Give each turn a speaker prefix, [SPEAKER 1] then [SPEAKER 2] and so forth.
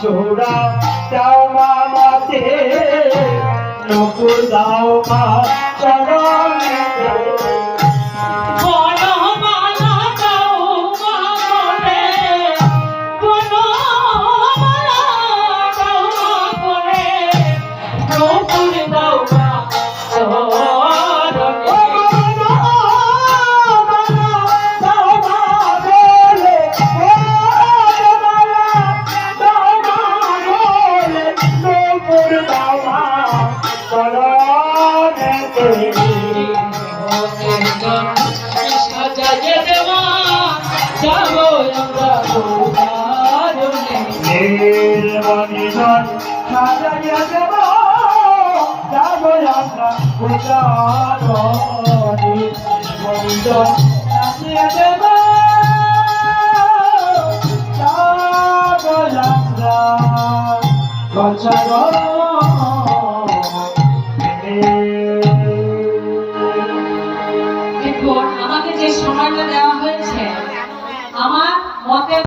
[SPEAKER 1] চোরা দাও মামাতে নকুল দাও মা চরণে নির্মনিজন সাজাইয়া দেব যাব আমরা উচ্চারণে নির্মনিজন সাজিয়ে দেব যাব আমরা
[SPEAKER 2] দেখুন আমাকে যে সময়টা দেওয়া হয়েছে আমার মতে